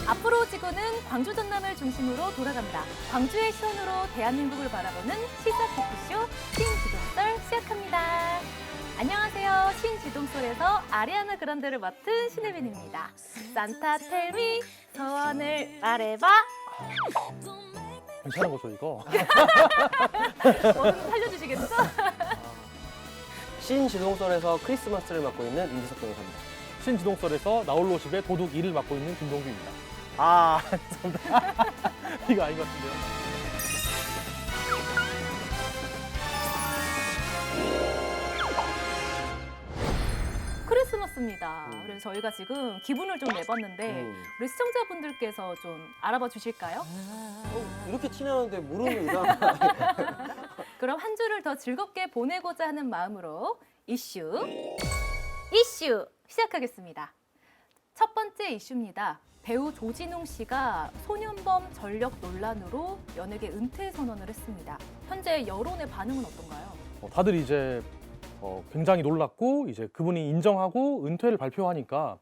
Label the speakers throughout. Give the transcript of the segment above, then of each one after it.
Speaker 1: 앞으로 지구는 광주 전남을 중심으로 돌아간다. 광주의 시선으로 대한민국을 바라보는 시사 토크쇼 신지동설 시작합니다. 안녕하세요. 신지동설에서 아리아나 그란데를 맡은 신혜빈입니다. 산타 텔미 소원을 말해봐.
Speaker 2: 괜찮은 거죠 이거?
Speaker 1: 뭐든 살려주시겠죠?
Speaker 3: 신지동설에서 크리스마스를 맡고 있는 임지석 변호사입니다.
Speaker 2: 신지동설에서 나홀로 집의 도둑 2를 맡고 있는 김동규입니다.
Speaker 3: 아,
Speaker 2: 이거 아닌 것 같은데요?
Speaker 1: 크리스마스입니다. 그래서 저희가 지금 기분을 좀 내봤는데 우리 시청자분들께서 좀 알아봐 주실까요?
Speaker 3: 이렇게 티나는데 모르는 이상.
Speaker 1: 그럼 한 주를 더 즐겁게 보내고자 하는 마음으로 이슈 시작하겠습니다. 첫 번째 이슈입니다. 배우 조진웅 씨가 소년범 전력 논란으로 연예계 은퇴 선언을 했습니다. 현재 여론의 반응은 어떤가요?
Speaker 2: 다들 이제 굉장히 놀랐고 이제 그분이 인정하고 은퇴를 발표하니까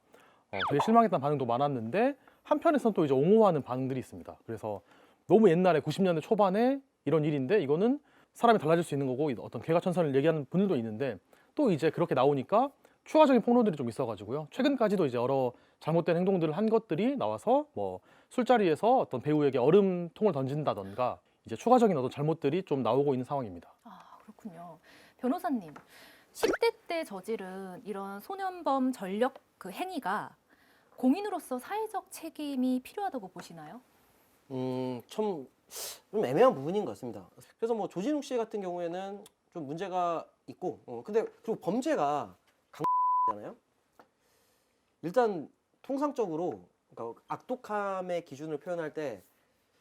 Speaker 2: 되게 실망했다는 반응도 많았는데 한편에서는 또 이제 옹호하는 반응들이 있습니다. 그래서 너무 옛날에 90년대 초반에 이런 일인데 이거는 사람이 달라질 수 있는 거고 어떤 개과천선을 얘기하는 분들도 있는데 또 이제 그렇게 나오니까 추가적인 폭로들이 좀 있어가지고요. 최근까지도 이제 여러 잘못된 행동들을 한 것들이 나와서 뭐 술자리에서 어떤 배우에게 얼음통을 던진다던가 이제 추가적인 어떤 잘못들이 좀 나오고 있는 상황입니다.
Speaker 1: 아, 그렇군요. 변호사님, 10대 때 저지른 이런 소년범 전력 그 행위가 공인으로서 사회적 책임이 필요하다고 보시나요?
Speaker 3: 좀 애매한 부분인 것 같습니다. 그래서 뭐 조진웅 씨 같은 경우에는 좀 문제가 있고, 근데 그리고 범죄가 강잖아요. 일단 통상적으로 그러니까 악독함의 기준을 표현할 때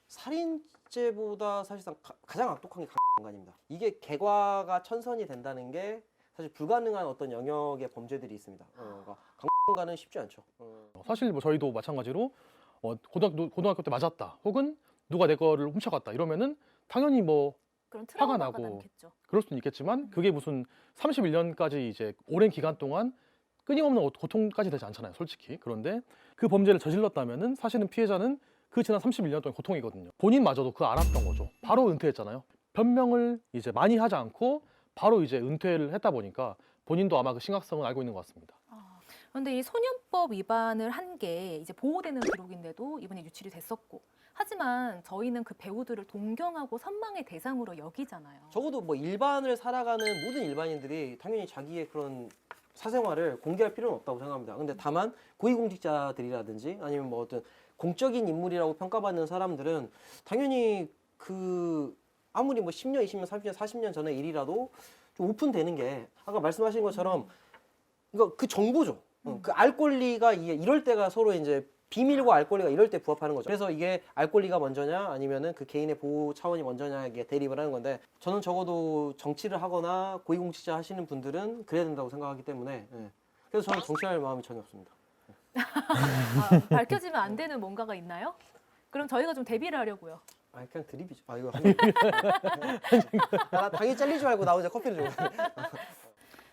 Speaker 3: 살인죄보다 사실상 가장 악독한 게 강간입니다. 이게 개과가 천선이 된다는 게 사실 불가능한 어떤 영역의 범죄들이 있습니다. 그러니까 강간은 쉽지 않죠.
Speaker 2: 사실 뭐 저희도 마찬가지로 고등학교 때 맞았다 혹은 누가 내 거를 훔쳐갔다 이러면은 당연히 뭐
Speaker 1: 그런
Speaker 2: 화가
Speaker 1: 트라우마가
Speaker 2: 나고
Speaker 1: 남겠죠.
Speaker 2: 그럴 수는 있겠지만 그게 무슨 31년까지 이제 오랜 기간 동안 끊임없는 고통까지 되지 않잖아요, 솔직히. 그런데 그 범죄를 저질렀다면은 사실은 피해자는 그 지난 31년 동안 고통이거든요. 본인마저도 그거 알았던 거죠. 바로 은퇴했잖아요. 변명을 이제 많이 하지 않고 바로 이제 은퇴를 했다 보니까 본인도 아마 그 심각성을 알고 있는 것 같습니다.
Speaker 1: 그런데 이 소년법 위반을 한 게 이제 보호되는 기록인데도 이번에 유출이 됐었고, 하지만 저희는 그 배우들을 동경하고 선망의 대상으로 여기잖아요.
Speaker 3: 적어도 뭐 일반을 살아가는 모든 일반인들이 당연히 자기의 그런 사생활을 공개할 필요는 없다고 생각합니다. 근데 다만 고위공직자들이라든지 아니면 뭐 어떤 공적인 인물이라고 평가받는 사람들은 당연히 그 아무리 뭐 10년, 20년, 30년, 40년 전의 일이라도 좀 오픈되는 게 아까 말씀하신 것처럼 이거 그 정보죠. 그 알 권리가 이럴 때가 서로 이제 비밀과 알 권리가 이럴 때 부합하는 거죠. 그래서 이게 알 권리가 먼저냐 아니면은 그 개인의 보호 차원이 먼저냐 이게 대립을 하는 건데 저는 적어도 정치를 하거나 고위공직자 하시는 분들은 그래야 된다고 생각하기 때문에 그래서 저는 정치할 마음이 전혀 없습니다.
Speaker 1: 밝혀지면 안 되는 뭔가가 있나요? 그럼 저희가 좀 대비를 하려고요.
Speaker 3: 아 그냥 드립이죠. 아 이거 나 당연히 잘리지 말고 나 혼자 커피를 줘.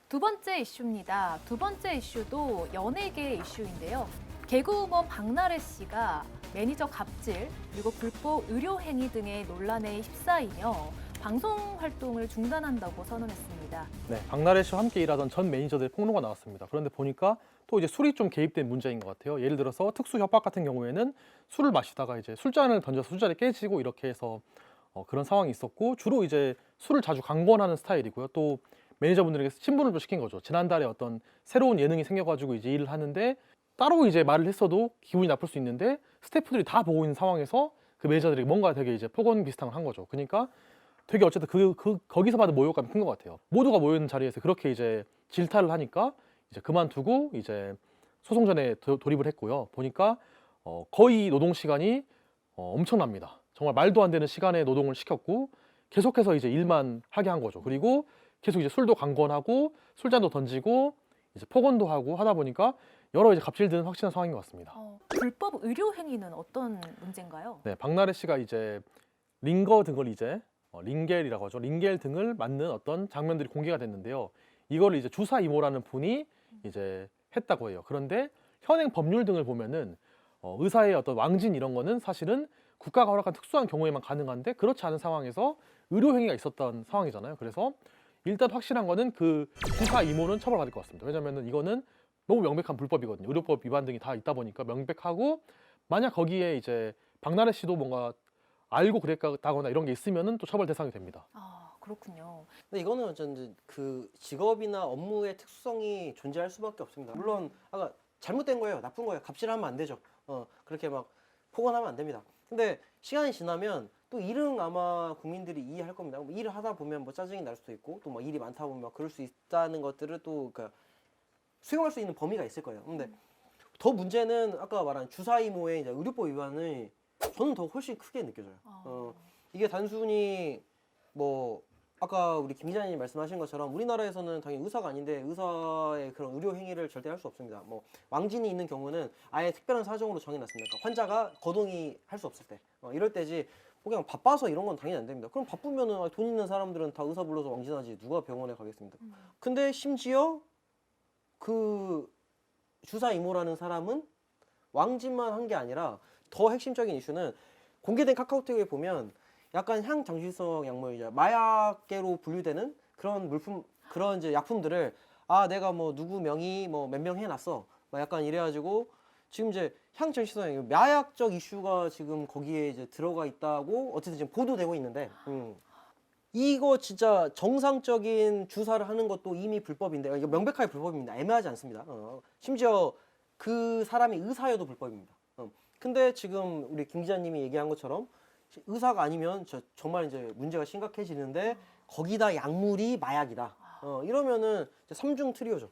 Speaker 1: 두 번째 이슈입니다. 두 번째 이슈도 연예계 이슈인데요. 개그우먼 박나래 씨가 매니저 갑질 그리고 불법 의료 행위 등의 논란에 휩싸이며 방송 활동을 중단한다고 선언했습니다.
Speaker 2: 네, 박나래 씨와 함께 일하던 전 매니저들의 폭로가 나왔습니다. 그런데 보니까 또 이제 술이 좀 개입된 문제인 것 같아요. 예를 들어서 특수 협박 같은 경우에는 술을 마시다가 이제 술잔을 던져서 술잔이 깨지고 이렇게 해서 그런 상황이 있었고 주로 이제 술을 자주 강권하는 스타일이고요. 또 매니저분들에게 신분을 좀 시킨 거죠. 지난달에 어떤 새로운 예능이 생겨가지고 이제 일을 하는데 따로 이제 말을 했어도 기분이 나쁠 수 있는데 스태프들이 다 보고 있는 상황에서 그 매니저들이 뭔가 되게 이제 폭언 비슷한 걸 한 거죠. 그러니까 되게 어쨌든 거기서 받은 모욕감이 큰 것 같아요. 모두가 모여 있는 자리에서 그렇게 이제 질타를 하니까 이제 그만두고 이제 소송전에 돌입을 했고요. 보니까 거의 노동 시간이 엄청납니다. 정말 말도 안 되는 시간에 노동을 시켰고 계속해서 이제 일만 하게 한 거죠. 그리고 계속 이제 술도 강권하고 술잔도 던지고 이제 폭언도 하고 하다 보니까 여러 이제 갑질들은 확실한 상황인 것 같습니다.
Speaker 1: 불법 의료 행위는 어떤 문제인가요?
Speaker 2: 네, 박나래 씨가 이제 링거 등을 이제 링겔이라고 하죠. 링겔 등을 맞는 어떤 장면들이 공개가 됐는데요. 이거를 이제 주사 이모라는 분이 이제 했다고 해요. 그런데 현행 법률 등을 보면은 의사의 어떤 왕진 이런 거는 사실은 국가가 허락한 특수한 경우에만 가능한데 그렇지 않은 상황에서 의료 행위가 있었던 상황이잖아요. 그래서 일단 확실한 거는 그 주사 이모는 처벌받을 것 같습니다. 왜냐면은 이거는 너무 명백한 불법이거든요. 의료법 위반 등이 다 있다 보니까 명백하고 만약 거기에 이제 박나래 씨도 뭔가 알고 그랬다거나 이런 게 있으면은 또 처벌 대상이 됩니다.
Speaker 1: 아, 그렇군요.
Speaker 3: 근데 이거는 어쩐지 그 직업이나 업무의 특수성이 존재할 수밖에 없습니다. 물론 아까 잘못된 거예요, 나쁜 거예요, 갑질하면 안 되죠. 그렇게 막 폭언하면 안 됩니다. 근데 시간이 지나면 또 일은 아마 국민들이 이해할 겁니다. 뭐 일을 하다 보면 뭐 짜증이 날 수도 있고 또 막 일이 많다 보면 막 그럴 수 있다는 것들을 또 그러니까 수용할 수 있는 범위가 있을 거예요. 근데 더 문제는 아까 말한 주사이모의 이제 의료법 위반이 저는 더 훨씬 크게 느껴져요. 이게 단순히 뭐 아까 우리 김 기자님 말씀하신 것처럼 우리나라에서는 당연히 의사가 아닌데 의사의 그런 의료 행위를 절대 할 수 없습니다. 뭐 왕진이 있는 경우는 아예 특별한 사정으로 정해놨습니다. 그러니까 환자가 거동이 할 수 없을 때 이럴 때지 뭐 그냥 바빠서 이런 건 당연히 안 됩니다. 그럼 바쁘면은 돈 있는 사람들은 다 의사 불러서 왕진하지 누가 병원에 가겠습니까? 근데 심지어 그 주사 이모라는 사람은 왕진만 한 게 아니라 더 핵심적인 이슈는 공개된 카카오톡에 보면 약간 향정신성 약물이죠. 마약계로 분류되는 그런 물품, 그런 이제 약품들을 내가 뭐 누구 명의 뭐 몇 명 해놨어. 막 약간 이래가지고 지금 이제 향정신성 마약적 이슈가 지금 거기에 이제 들어가 있다고 어쨌든 지금 보도되고 있는데, 이거 진짜 정상적인 주사를 하는 것도 이미 불법인데 이거 명백하게 불법입니다. 애매하지 않습니다. 심지어 그 사람이 의사여도 불법입니다. 근데 지금 우리 김 기자님이 얘기한 것처럼 의사가 아니면 정말 이제 문제가 심각해지는데 거기다 약물이 마약이다. 이러면은 이제 삼중 트리오죠.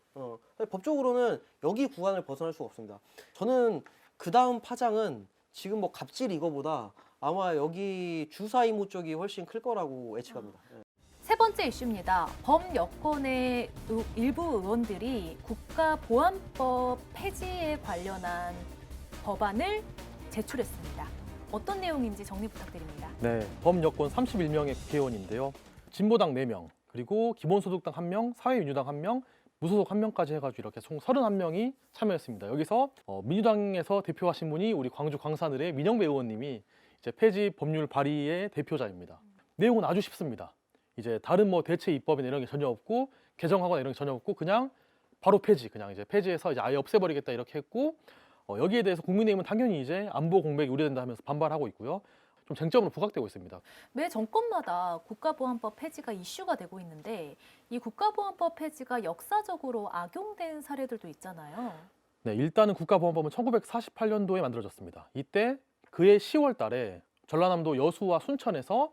Speaker 3: 법적으로는 여기 구간을 벗어날 수가 없습니다. 저는 그 다음 파장은 지금 뭐 갑질 이거보다 아마 여기 주사 이모 쪽이 훨씬 클 거라고 예측합니다.
Speaker 1: 세 번째 이슈입니다. 범여권의 일부 의원들이 국가보안법 폐지에 관련한 법안을 제출했습니다. 어떤 내용인지 정리 부탁드립니다.
Speaker 2: 네, 범여권 31명의 국회의원인데요. 진보당 4명, 그리고 기본소득당 1명, 사회민주당 1명, 무소속 1명까지 해가지고 이렇게 총 31명이 참여했습니다. 여기서 민주당에서 대표하신 분이 우리 광주 광산을의 민영배 의원님이 이제 폐지 법률 발의의 대표자입니다. 내용은 아주 쉽습니다. 이제 다른 뭐 대체 입법이나 이런 게 전혀 없고 개정하거나 이런 게 전혀 없고 그냥 바로 폐지, 그냥 이제 폐지해서 이제 아예 없애버리겠다 이렇게 했고 여기에 대해서 국민의힘은 당연히 이제 안보 공백이 우려된다 하면서 반발하고 있고요. 좀 쟁점으로 부각되고 있습니다.
Speaker 1: 매 정권마다 국가보안법 폐지가 이슈가 되고 있는데 이 국가보안법 폐지가 역사적으로 악용된 사례들도 있잖아요.
Speaker 2: 네, 일단은 국가보안법은 1948년도에 만들어졌습니다. 이때 그해 10월 달에 전라남도 여수와 순천에서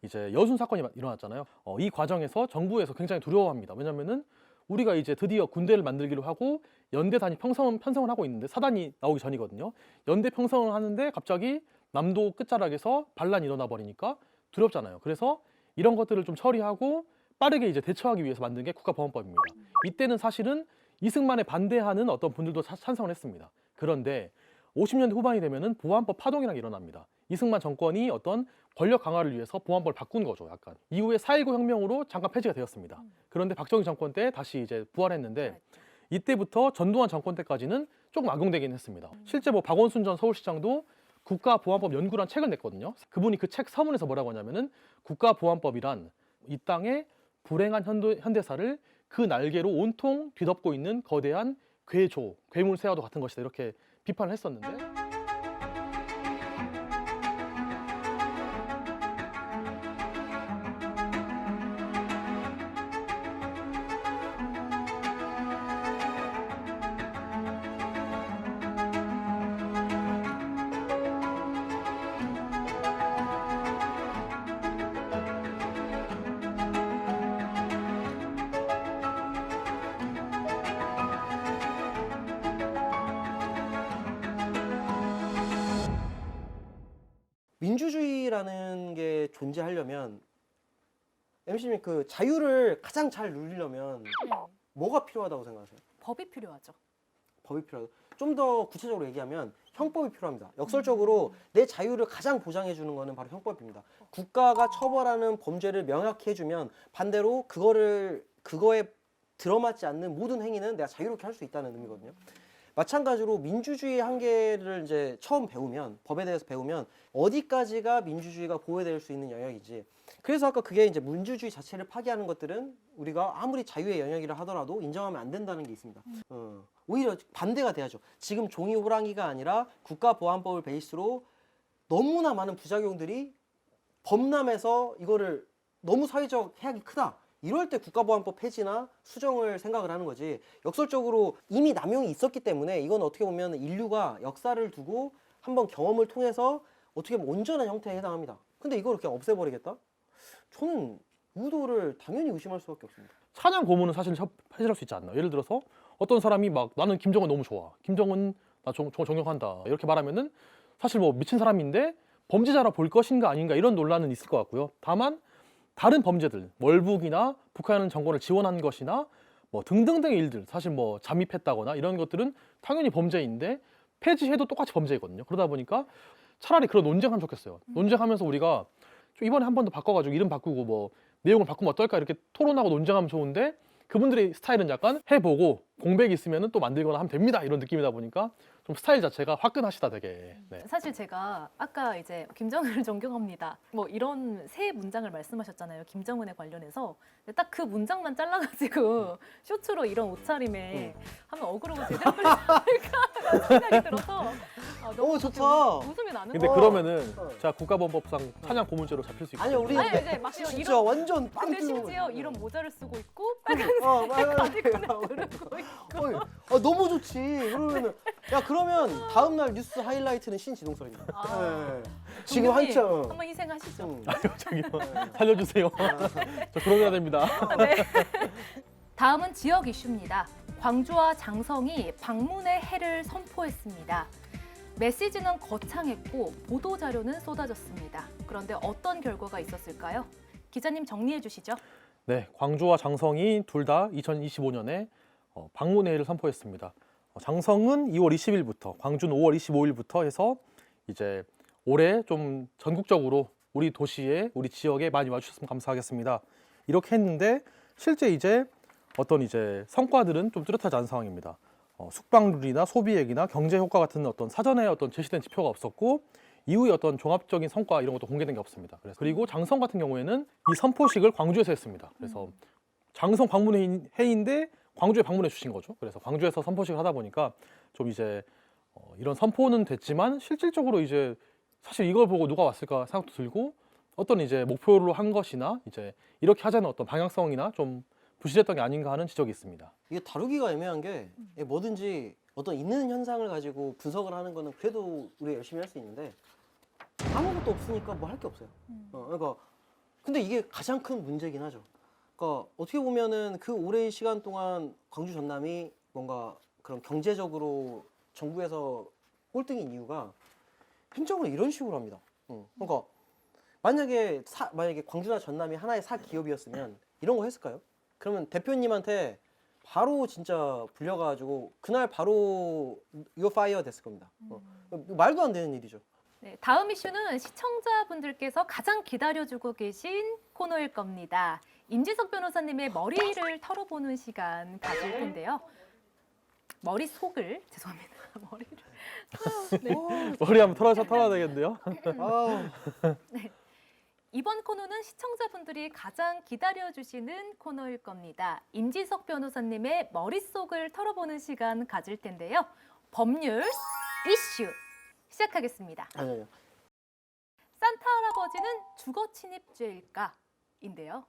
Speaker 2: 이제 여순 사건이 일어났잖아요. 이 과정에서 정부에서 굉장히 두려워합니다. 왜냐면은 우리가 이제 드디어 군대를 만들기로 하고 연대 단위 편성을 하고 있는데 사단이 나오기 전이거든요. 연대 편성을 하는데 갑자기 남도 끝자락에서 반란이 일어나 버리니까 두렵잖아요. 그래서 이런 것들을 좀 처리하고 빠르게 이제 대처하기 위해서 만든 게 국가보안법입니다. 이때는 사실은 이승만에 반대하는 어떤 분들도 찬성을 했습니다. 그런데 50년대 후반이 되면은 보안법 파동이라는 게 일어납니다. 이승만 정권이 어떤 권력 강화를 위해서 보안법을 바꾼 거죠, 약간. 이후에 4.19 혁명으로 잠깐 폐지가 되었습니다. 그런데 박정희 정권 때 다시 이제 부활했는데 이때부터 전두환 정권 때까지는 조금 악용되긴 했습니다. 실제 뭐 박원순 전 서울시장도 국가보안법 연구란 책을 냈거든요. 그분이 그 책 서문에서 뭐라고 하냐면은 국가보안법이란 이 땅의 불행한 현대사를 그 날개로 온통 뒤덮고 있는 거대한 괴조, 괴물새와도 같은 것이다 이렇게 비판을 했었는데
Speaker 3: 민주주의라는 게 존재하려면 MC님 그 자유를 가장 잘 누리려면 뭐가 필요하다고 생각하세요?
Speaker 1: 법이 필요하죠.
Speaker 3: 법이 필요하다. 좀 더 구체적으로 얘기하면 형법이 필요합니다. 역설적으로 내 자유를 가장 보장해 주는 거는 바로 형법입니다. 국가가 처벌하는 범죄를 명확히 해주면 반대로 그거에 들어맞지 않는 모든 행위는 내가 자유롭게 할 수 있다는 의미거든요. 마찬가지로 민주주의 한계를 이제 처음 배우면 법에 대해서 배우면 어디까지가 민주주의가 보호될 수 있는 영역이지. 그래서 아까 그게 이제 민주주의 자체를 파괴하는 것들은 우리가 아무리 자유의 영역이라 하더라도 인정하면 안 된다는 게 있습니다. 오히려 반대가 돼야죠. 지금 종이 호랑이가 아니라 국가보안법을 베이스로 너무나 많은 부작용들이 범람해서 이거를 너무 사회적 해악이 크다. 이럴 때 국가보안법 폐지나 수정을 생각을 하는 거지. 역설적으로 이미 남용이 있었기 때문에 이건 어떻게 보면 인류가 역사를 두고 한번 경험을 통해서 어떻게 보면 온전한 형태에 해당합니다. 근데 이걸 그냥 없애버리겠다? 저는 의도를 당연히 의심할 수밖에 없습니다.
Speaker 2: 찬양 고문은 사실 폐지할 수 있지 않나. 예를 들어서 어떤 사람이 막 나는 김정은 너무 좋아. 김정은 나 존경한다. 이렇게 말하면은 사실 뭐 미친 사람인데 범죄자라 볼 것인가 아닌가 이런 논란은 있을 것 같고요. 다만 다른 범죄들, 월북이나 북한 정권을 지원한 것이나 뭐 등등등의 일들, 사실 뭐 잠입했다거나 이런 것들은 당연히 범죄인데 폐지해도 똑같이 범죄이거든요. 그러다 보니까 차라리 그런 논쟁하면 좋겠어요. 논쟁하면서 우리가 좀 이번에 한 번 더 바꿔가지고 이름 바꾸고 뭐 내용을 바꾸면 어떨까 이렇게 토론하고 논쟁하면 좋은데 그분들의 스타일은 약간 해보고 공백이 있으면 또 만들거나 하면 됩니다 이런 느낌이다 보니까 좀 스타일 자체가 화끈하시다 되게. 네.
Speaker 1: 사실 제가 아까 이제 김정은을 존경합니다. 뭐 이런 세 문장을 말씀하셨잖아요. 김정은에 관련해서. 딱 그 문장만 잘라가지고 쇼츠로 이런 옷차림에 하면 어그로가 제대로 풀리지 않을까라는 생각이 들어서 너무
Speaker 3: 좋다.
Speaker 1: 웃음이 나는
Speaker 2: 근데
Speaker 1: 거예요.
Speaker 2: 그러면은 자 국가보안법상 찬양 고문죄로 잡힐 수 있거든요.
Speaker 3: 아니요, 우리
Speaker 1: 아니 이제 막
Speaker 3: 진짜
Speaker 1: 이런
Speaker 3: 완전 빵
Speaker 1: 근데
Speaker 3: 뜨는
Speaker 1: 심지어
Speaker 3: 거지.
Speaker 1: 이런 모자를 쓰고 있고 빨간색 가디건을 두르고 있고
Speaker 3: 너무 좋지. 그러면은 야 그러면 다음 날 뉴스 하이라이트는 신지동설입니다. 네. 지금
Speaker 1: 동료님,
Speaker 3: 한참.
Speaker 1: 한번 희생하시죠.
Speaker 2: 저기 살려주세요. 저 그러셔야 됩니다.
Speaker 1: 네. 다음은 지역 이슈입니다. 광주와 장성이 방문의 해를 선포했습니다. 메시지는 거창했고 보도 자료는 쏟아졌습니다. 그런데 어떤 결과가 있었을까요? 기자님 정리해 주시죠.
Speaker 2: 네, 광주와 장성이 둘 다 2025년에 방문회의를 선포했습니다. 장성은 2월 20일부터, 광주는 5월 25일부터 해서 이제 올해 좀 전국적으로 우리 도시에, 우리 지역에 많이 와주셨으면 감사하겠습니다. 이렇게 했는데 실제 이제 어떤 이제 성과들은 좀 뚜렷하지 않은 상황입니다. 숙박률이나 소비액이나 경제 효과 같은 어떤 사전에 어떤 제시된 지표가 없었고 이후에 어떤 종합적인 성과 이런 것도 공개된 게 없습니다. 그리고 장성 같은 경우에는 이 선포식을 광주에서 했습니다. 그래서 장성 방문 회의인데 광주에 방문해 주신 거죠. 그래서 광주에서 선포식을 하다 보니까 좀 이제 이런 선포는 됐지만 실질적으로 이제 사실 이걸 보고 누가 왔을까 생각도 들고 어떤 이제 목표로 한 것이나 이제 이렇게 하자는 어떤 방향성이나 좀 부실했던 게 아닌가 하는 지적이 있습니다.
Speaker 3: 이게 다루기가 애매한 게 뭐든지 어떤 있는 현상을 가지고 분석을 하는 거는 그래도 우리 열심히 할 수 있는데 아무것도 없으니까 뭐 할 게 없어요. 그러니까 근데 이게 가장 큰 문제긴 하죠. 그러니까 어떻게 보면은 그 오랜 시간 동안 광주 전남이 뭔가 그런 경제적으로 정부에서 꼴등인 이유가 행정을 이런 식으로 합니다. 그러니까 만약에 광주나 전남이 하나의 사 기업이었으면 이런 거 했을까요? 그러면 대표님한테 바로 진짜 불려가지고 그날 바로 이거 파이어 됐을 겁니다. 말도 안 되는 일이죠.
Speaker 1: 네, 다음 이슈는 시청자분들께서 가장 기다려주고 계신 코너일 겁니다. 임지석 변호사님의 머리를 털어보는 시간 가질 텐데요. 머릿속을, 죄송합니다. 머리를. 네.
Speaker 2: 머리 한번 털어야 되겠는데요.
Speaker 1: 네. 이번 코너는 시청자분들이 가장 기다려주시는 코너일 겁니다. 임지석 변호사님의 머릿속을 털어보는 시간 가질 텐데요. 법률 이슈 시작하겠습니다.
Speaker 3: 아니요.
Speaker 1: 산타 할아버지는 주거 침입죄일까?인데요.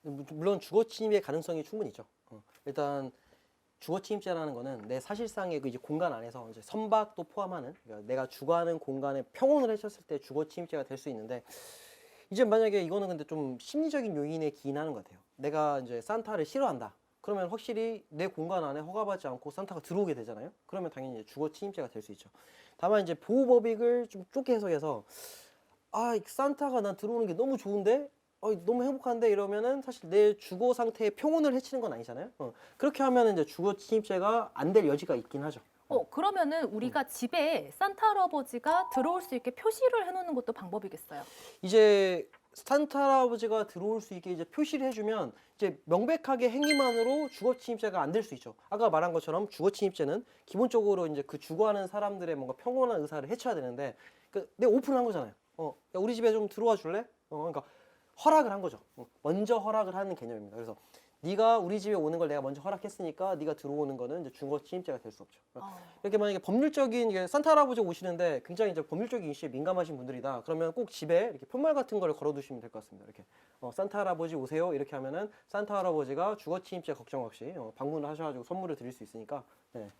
Speaker 3: 물론 주거 침입의 가능성이 충분히 있죠. 일단 주거 침입죄라는 거는 내 사실상의 그 이제 공간 안에서 이제 선박도 포함하는 그러니까 내가 주거하는 공간에 평온을 해쳤을 때 주거 침입죄가 될 수 있는데 이제 만약에 이거는 근데 좀 심리적인 요인에 기인하는 것 같아요. 내가 이제 산타를 싫어한다. 그러면 확실히 내 공간 안에 허가받지 않고 산타가 들어오게 되잖아요. 그러면 당연히 이제 주거 침입죄가 될 수 있죠. 다만 이제 보호법익을 좀 좁게 해석해서 산타가 난 들어오는 게 너무 좋은데 너무 행복한데 이러면은 사실 내 주거 상태의 평온을 해치는 건 아니잖아요. 그렇게 하면은 이제 주거 침입죄가 안 될 여지가 있긴 하죠.
Speaker 1: 그러면은 우리가 집에 산타 할아버지가 들어올 수 있게 표시를 해놓는 것도 방법이겠어요.
Speaker 3: 이제 산타 할아버지가 들어올 수 있게 이제 표시를 해주면 이제 명백하게 행위만으로 주거 침입죄가 안 될 수 있죠. 아까 말한 것처럼 주거 침입죄는 기본적으로 이제 그 주거하는 사람들의 뭔가 평온한 의사를 해쳐야 되는데 내가 오픈을 한 거잖아요. 야, 우리 집에 좀 들어와 줄래? 그러니까 허락을 한 거죠. 먼저 허락을 하는 개념입니다. 그래서 네가 우리 집에 오는 걸 내가 먼저 허락했으니까 네가 들어오는 거는 이제 주거 침입죄가 될 수 없죠. 이렇게 만약에 법률적인 이게 산타 할아버지 오시는데 굉장히 이제 법률적인 이슈에 민감하신 분들이다. 그러면 꼭 집에 이렇게 편말 같은 걸 걸어두시면 될 것 같습니다. 이렇게 산타 할아버지 오세요 이렇게 하면은 산타 할아버지가 주거 침입죄 걱정 없이 방문을 하셔가지고 선물을 드릴 수 있으니까. 네.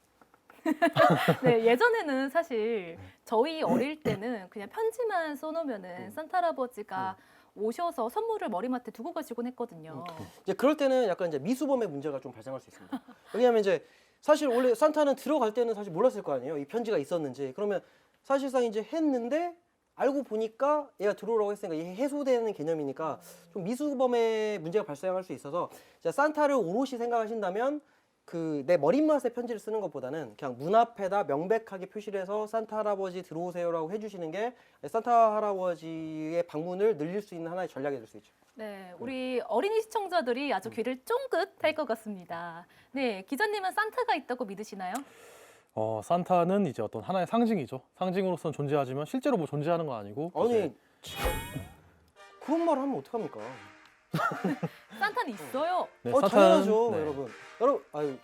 Speaker 1: 네, 예전에는 사실 저희 어릴 때는 그냥 편지만 써놓으면은 산타 할아버지가 오셔서 선물을 머리맡에 두고 가시곤 했거든요.
Speaker 3: 이제 그럴 때는 약간 이제 미수범의 문제가 좀 발생할 수 있습니다. 왜냐하면 이제 사실 원래 산타는 들어갈 때는 사실 몰랐을 거 아니에요. 이 편지가 있었는지. 그러면 사실상 이제 했는데 알고 보니까 얘가 들어오라고 했으니까 이게 해소되는 개념이니까 좀 미수범의 문제가 발생할 수 있어서 이제 산타를 오롯이 생각하신다면 그 내 머릿맛에 편지를 쓰는 것보다는 그냥 문 앞에다 명백하게 표시를 해서 산타 할아버지 들어오세요라고 해주시는 게 산타 할아버지의 방문을 늘릴 수 있는 하나의 전략이 될 수 있죠.
Speaker 1: 네, 우리 어린이 시청자들이 아주 귀를 쫑긋할 것 같습니다. 네, 기자님은 산타가 있다고 믿으시나요?
Speaker 2: 산타는 이제 어떤 하나의 상징이죠. 상징으로서는 존재하지만 실제로 뭐 존재하는 건 아니고.
Speaker 3: 아니
Speaker 2: 이제
Speaker 3: 그런 말을 하면 어떡합니까?
Speaker 1: 산타는 있어요.
Speaker 2: 네,
Speaker 3: 당연하죠,
Speaker 2: 네.
Speaker 3: 여러분. 아유,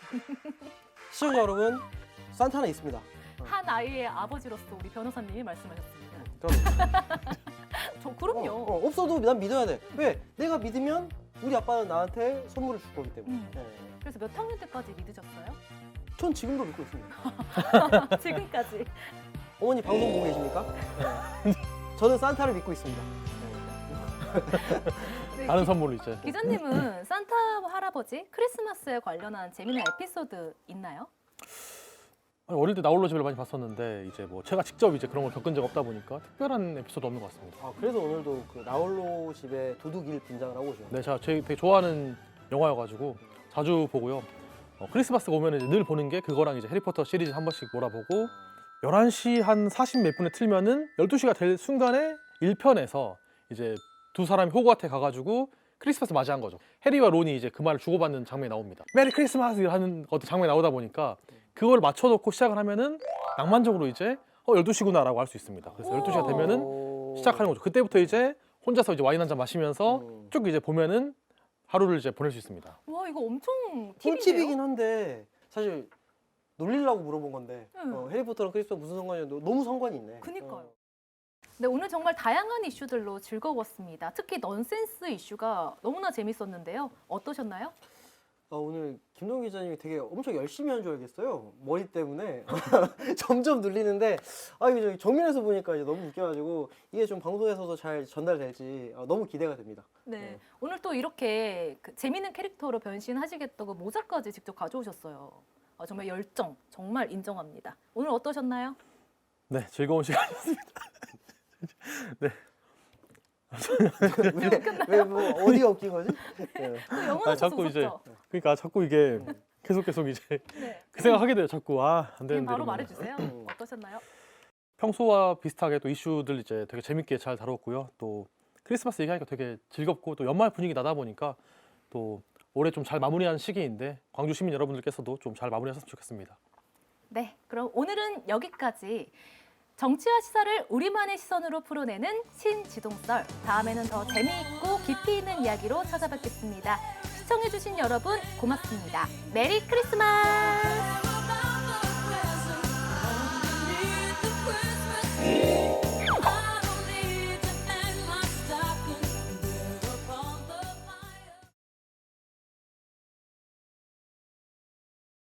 Speaker 3: 시청자 여러분, 산타는 있습니다.
Speaker 1: 한 아이의 아버지로서 우리 변호사님이 말씀하셨습니다.
Speaker 3: 그럼
Speaker 1: 그럼요.
Speaker 3: 없어도 난 믿어야 돼. 왜? 내가 믿으면 우리 아빠는 나한테 선물을 줄 거기 때문에. 네.
Speaker 1: 그래서 몇 학년 때까지 믿으셨어요?
Speaker 3: 전 지금도 믿고 있습니다.
Speaker 1: 지금까지.
Speaker 3: 어머니 방송 보고 계십니까? 네. 저는 산타를 믿고 있습니다.
Speaker 1: 네,
Speaker 2: 다른 선물로 이제.
Speaker 1: 기자님은 산타 할아버지 크리스마스에 관련한 재미있는 에피소드 있나요?
Speaker 2: 어릴 때 나홀로 집을 많이 봤었는데 이제 뭐 제가 직접 이제 그런 걸 겪은 적 없다 보니까 특별한 에피소드 없는 것 같습니다.
Speaker 3: 그래서 오늘도 그 나홀로 집에 도둑일 분장을 하고 오셨네요.
Speaker 2: 네, 제가 되게 좋아하는 영화여가지고 자주 보고요. 크리스마스가 오면 이제 늘 보는 게 그거랑 이제 해리포터 시리즈 한 번씩 몰아보고 11시 한 40 몇 분에 틀면은 12시가 될 순간에 1편에서 이제 두 사람이 호그와트에 가가지고 크리스마스 맞이한 거죠. 해리와 론이 이제 그 말을 주고받는 장면이 나옵니다. 메리 크리스마스 하는 것도 장면이 나오다 보니까 그걸 맞춰놓고 시작을 하면은 낭만적으로 이제 12시구나라고 할 수 있습니다. 그래서 12시가 되면은 시작하는 거죠. 그때부터 이제 혼자서 이제 와인 한 잔 마시면서 쭉 이제 보면은 하루를 이제 보낼 수 있습니다.
Speaker 1: 와, 이거 엄청
Speaker 3: 꿀팁이긴
Speaker 1: 팁이네요.
Speaker 3: 한데 사실 놀리려고 물어본 건데 해리포터랑 크리스마스 무슨 상관이야? 너무 상관이 있네.
Speaker 1: 그니까요. 네, 오늘 정말 다양한 이슈들로 즐거웠습니다. 특히 넌센스 이슈가 너무나 재밌었는데요. 어떠셨나요?
Speaker 3: 오늘 김동 기자님이 되게 엄청 열심히 한 줄 알겠어요. 머리 때문에 점점 눌리는데 이거 정면에서 보니까 이제 너무 웃겨가지고 이게 좀 방송에서도 잘 전달될지 너무 기대가 됩니다.
Speaker 1: 네, 오늘 또 이렇게 재밌는 캐릭터로 변신하시겠다고 모자까지 직접 가져오셨어요. 정말 열정, 정말 인정합니다. 오늘 어떠셨나요?
Speaker 2: 네, 즐거운 시간이었습니다. 네.
Speaker 3: 왜 뭐 어디가 웃긴 거지? 네.
Speaker 1: 영원한
Speaker 2: 자꾸
Speaker 1: 웃었죠?
Speaker 2: 이제 그러니까 자꾸 이게 계속 이제
Speaker 1: 네.
Speaker 2: 그 생각하게 돼요. 자꾸 안
Speaker 1: 그럼
Speaker 2: 되는데.
Speaker 1: 바로
Speaker 2: 이러면.
Speaker 1: 말해주세요. 어떠셨나요?
Speaker 2: 평소와 비슷하게 또 이슈들 이제 되게 재밌게 잘 다뤘고요. 또 크리스마스 얘기하니까 되게 즐겁고 또 연말 분위기 나다 보니까 또 올해 좀 잘 마무리하는 시기인데 광주 시민 여러분들께서도 좀 잘 마무리하셨으면 좋겠습니다.
Speaker 1: 네, 그럼 오늘은 여기까지. 정치와 시사를 우리만의 시선으로 풀어내는 신지동썰. 다음에는 더 재미있고 깊이 있는 이야기로 찾아뵙겠습니다. 시청해주신 여러분 고맙습니다. 메리 크리스마스!